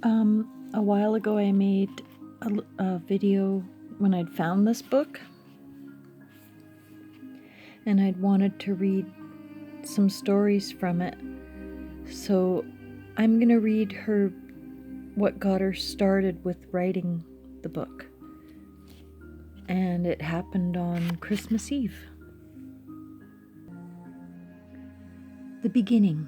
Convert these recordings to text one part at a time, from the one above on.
A while ago I made a video when I'd found this book, and I'd wanted to read some stories from it. So I'm going to read her what got her started with writing the book. And it happened on Christmas Eve. The beginning.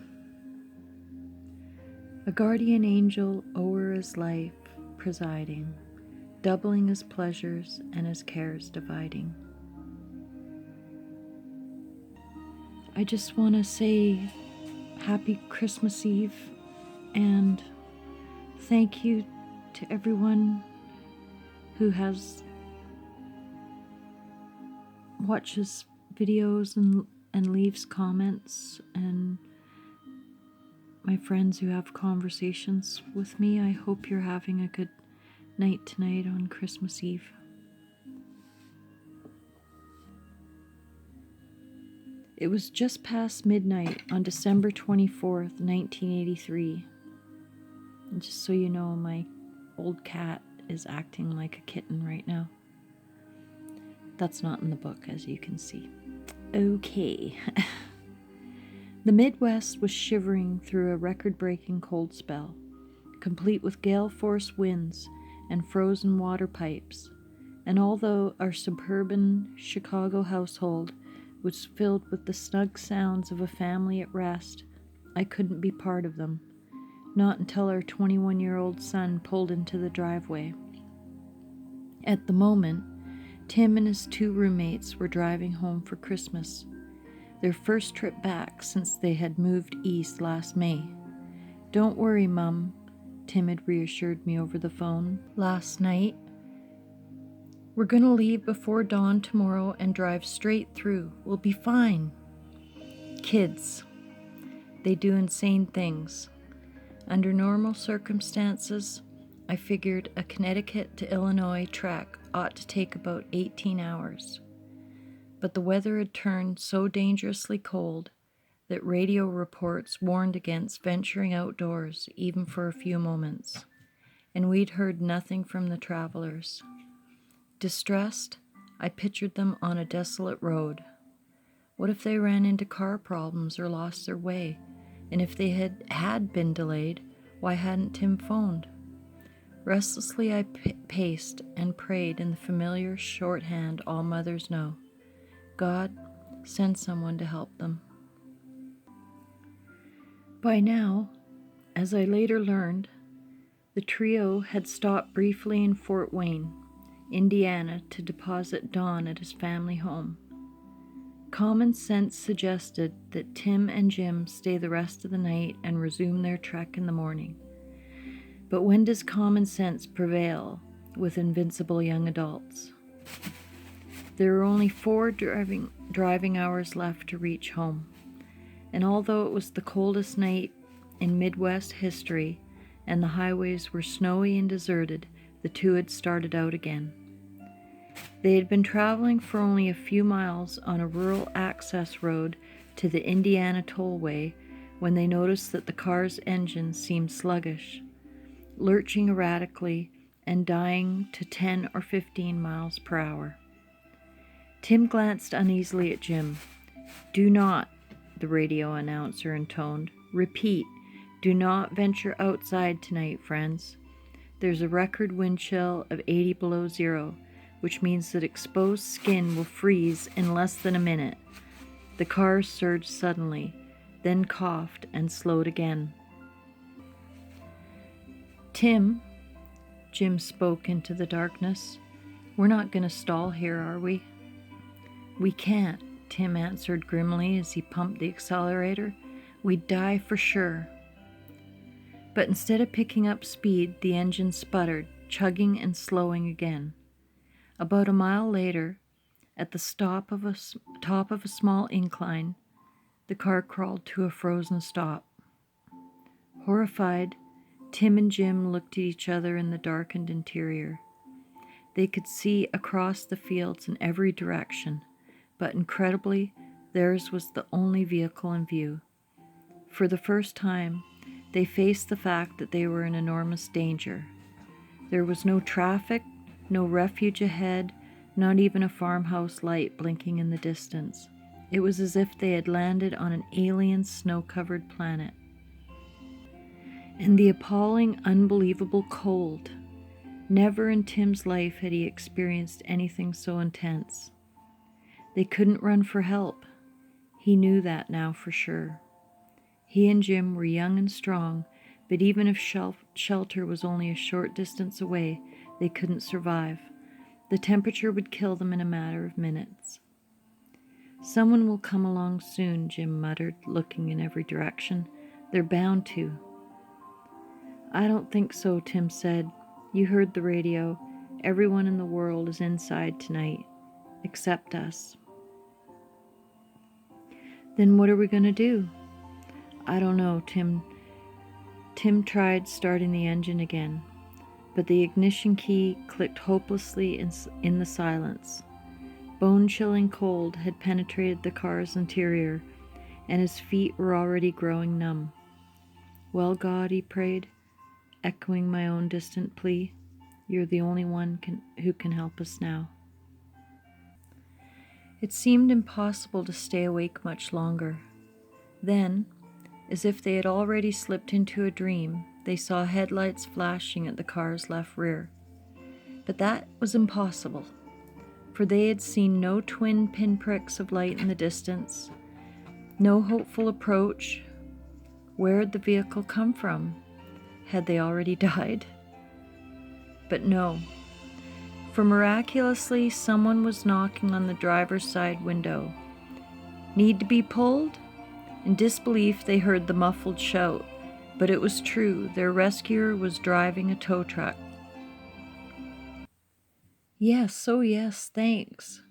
A guardian angel o'er his life presiding, doubling his pleasures and his cares dividing. I just want to say happy Christmas Eve and thank you to everyone who watches videos and leaves comments, and my friends who have conversations with me. I hope you're having a good night tonight on Christmas Eve. It was just past midnight on December 24th, 1983. And just so you know, my old cat is acting like a kitten right now. That's not in the book, as you can see. Okay. The Midwest was shivering through a record-breaking cold spell, complete with gale-force winds and frozen water pipes. And although our suburban Chicago household was filled with the snug sounds of a family at rest, I couldn't be part of them, not until our 21-year-old son pulled into the driveway. At the moment, Tim and his two roommates were driving home for Christmas, their first trip back since they had moved east last May. "Don't worry, Mum," Tim had reassured me over the phone last night. "We're going to leave before dawn tomorrow and drive straight through. We'll be fine." Kids. They do insane things. Under normal circumstances, I figured a Connecticut to Illinois trek ought to take about 18 hours. But the weather had turned so dangerously cold that radio reports warned against venturing outdoors even for a few moments, and we'd heard nothing from the travelers. Distressed, I pictured them on a desolate road. What if they ran into car problems or lost their way? And if they had been delayed, why hadn't Tim phoned? Restlessly I paced and prayed in the familiar shorthand all mothers know. God, send someone to help them. By now, as I later learned, the trio had stopped briefly in Fort Wayne, Indiana, to deposit Don at his family home. Common sense suggested that Tim and Jim stay the rest of the night and resume their trek in the morning. But when does common sense prevail with invincible young adults? There were only 4 driving hours left to reach home, and although it was the coldest night in Midwest history and the highways were snowy and deserted, the two had started out again. They had been traveling for only a few miles on a rural access road to the Indiana Tollway when they noticed that the car's engine seemed sluggish, lurching erratically and dying to 10 or 15 miles per hour. Tim glanced uneasily at Jim. "Do not," the radio announcer intoned. "Repeat, do not venture outside tonight, friends. There's a record wind chill of 80 below zero, which means that exposed skin will freeze in less than a minute." The car surged suddenly, then coughed and slowed again. "Tim," Jim spoke into the darkness, "we're not going to stall here, are we?" "We can't," Tim answered grimly as he pumped the accelerator. "We'd die for sure." But instead of picking up speed, the engine sputtered, chugging and slowing again. About a mile later, at the top of a small incline, the car crawled to a frozen stop. Horrified, Tim and Jim looked at each other in the darkened interior. They could see across the fields in every direction, but incredibly, theirs was the only vehicle in view. For the first time, They faced the fact that they were in enormous danger. There was no traffic, no refuge ahead, not even a farmhouse light blinking in the distance. It was as if they had landed on an alien snow-covered planet. And the appalling, unbelievable cold. Never in Tim's life had he experienced anything so intense. They couldn't run for help. He knew that now for sure. He and Jim were young and strong, but even if shelter was only a short distance away, they couldn't survive. The temperature would kill them in a matter of minutes. "Someone will come along soon," Jim muttered, looking in every direction. "They're bound to." "I don't think so," Tim said. "You heard the radio. Everyone in the world is inside tonight, except us." "Then what are we going to do?" "I don't know," Tim tried starting the engine again, but the ignition key clicked hopelessly in the silence. Bone-chilling cold had penetrated the car's interior, and his feet were already growing numb. "Well, God," he prayed, echoing my own distant plea, "you're the only one who can help us now." It seemed impossible to stay awake much longer. Then, as if they had already slipped into a dream, they saw headlights flashing at the car's left rear. But that was impossible, for they had seen no twin pinpricks of light in the distance, no hopeful approach. Where had the vehicle come from? Had they already died? But no, for miraculously someone was knocking on the driver's side window. "Need to be pulled?" In disbelief, they heard the muffled shout, but it was true. Their rescuer was driving a tow truck. "Yes, oh yes, thanks."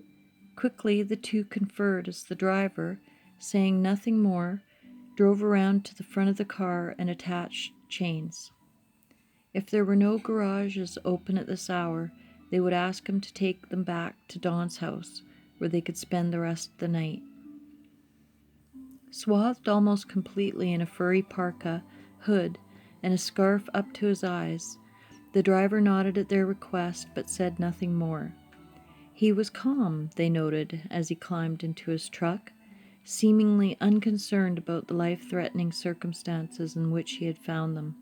Quickly, the two conferred as the driver, saying nothing more, drove around to the front of the car and attached chains. If there were no garages open at this hour, they would ask him to take them back to Don's house, where they could spend the rest of the night. Swathed almost completely in a furry parka, hood, and a scarf up to his eyes, the driver nodded at their request but said nothing more. He was calm, they noted, as he climbed into his truck, seemingly unconcerned about the life-threatening circumstances in which he had found them.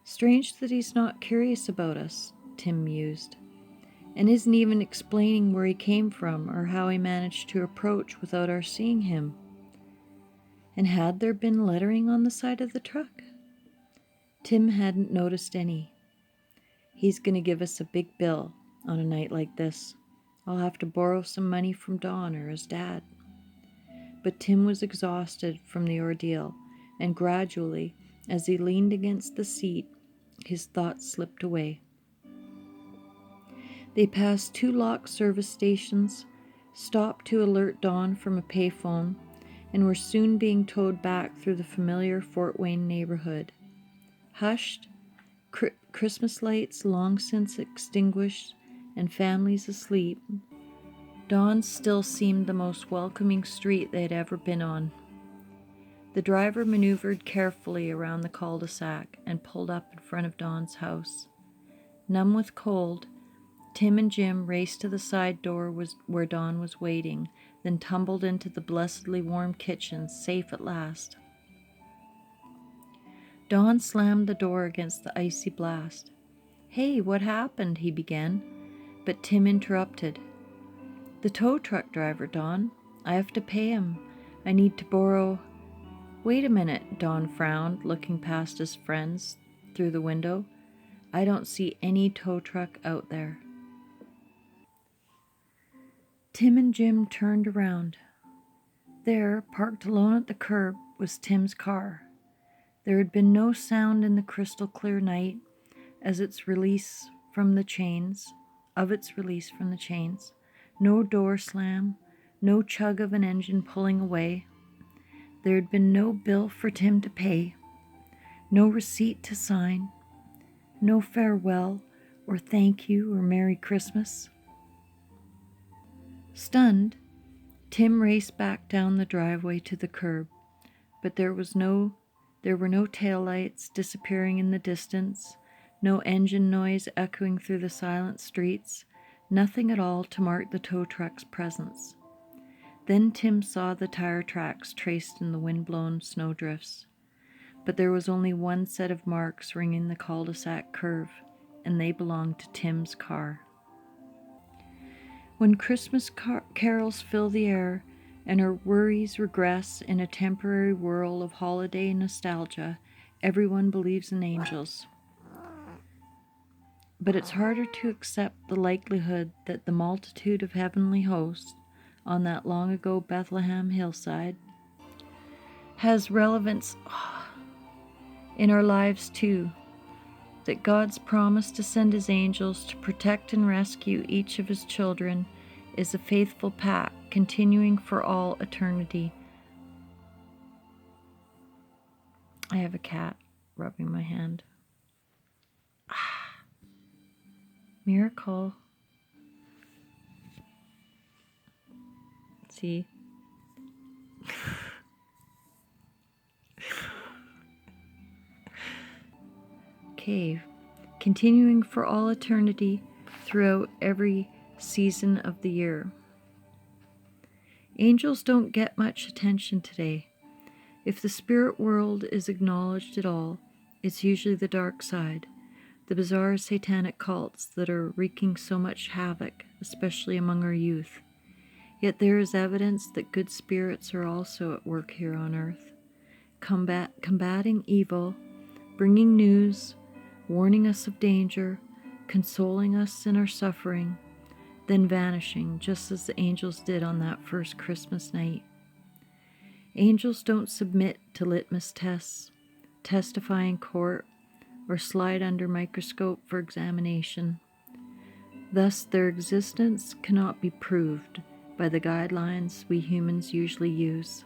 "Strange that he's not curious about us," Tim mused, "and isn't even explaining where he came from or how he managed to approach without our seeing him. And had there been lettering on the side of the truck? Tim hadn't noticed any. He's going to give us a big bill on a night like this. I'll have to borrow some money from Don or his dad." But Tim was exhausted from the ordeal, and gradually, as he leaned against the seat, his thoughts slipped away. They passed 2 locked service stations, stopped to alert Don from a payphone, and were soon being towed back through the familiar Fort Wayne neighborhood. Hushed, Christmas lights long since extinguished, and families asleep, Don still seemed the most welcoming street they had ever been on. The driver maneuvered carefully around the cul-de-sac and pulled up in front of Don's house. Numb with cold, Tim and Jim raced to the side door where Don was waiting, then tumbled into the blessedly warm kitchen, safe at last. Don slammed the door against the icy blast. "Hey, what happened?" he began, but Tim interrupted. "The tow truck driver, Don. I have to pay him. I need to borrow—" "Wait a minute," Don frowned, looking past his friends through the window. "I don't see any tow truck out there." Tim and Jim turned around. There, parked alone at the curb, was Tim's car. There had been no sound in the crystal-clear night of its release from the chains. No door slam, no chug of an engine pulling away. There had been no bill for Tim to pay, no receipt to sign, no farewell or thank you or Merry Christmas. Stunned, Tim raced back down the driveway to the curb, but there There were no taillights disappearing in the distance, no engine noise echoing through the silent streets, nothing at all to mark the tow truck's presence. Then Tim saw the tire tracks traced in the wind-blown snowdrifts. But there was only one set of marks ringing the cul-de-sac curve, and they belonged to Tim's car. When Christmas carols fill the air and our worries regress in a temporary whirl of holiday nostalgia, everyone believes in angels. But it's harder to accept the likelihood that the multitude of heavenly hosts on that long-ago Bethlehem hillside has relevance in our lives too, that God's promise to send his angels to protect and rescue each of his children is a faithful pact continuing for all eternity. I have a cat rubbing my hand. Miracle. See? Okay, continuing for all eternity throughout every season of the year. Angels don't get much attention today. If the spirit world is acknowledged at all, it's usually the dark side, the bizarre satanic cults that are wreaking so much havoc, especially among our youth. Yet there is evidence that good spirits are also at work here on earth, combating evil, bringing news, warning us of danger, consoling us in our suffering, then vanishing just as the angels did on that first Christmas night. Angels don't submit to litmus tests, testify in court, or slide under microscope for examination. Thus, their existence cannot be proved by the guidelines we humans usually use.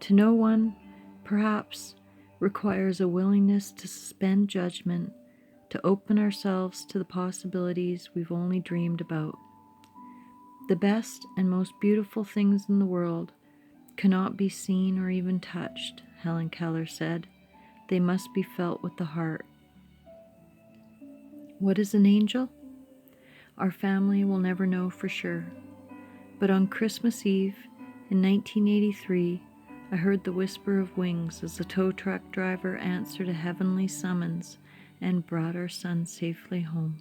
To know one, perhaps, requires a willingness to suspend judgment, to open ourselves to the possibilities we've only dreamed about. The best and most beautiful things in the world cannot be seen or even touched, Helen Keller said. They must be felt with the heart. What is an angel? Our family will never know for sure. But on Christmas Eve in 1983, I heard the whisper of wings as the tow truck driver answered a heavenly summons and brought our son safely home.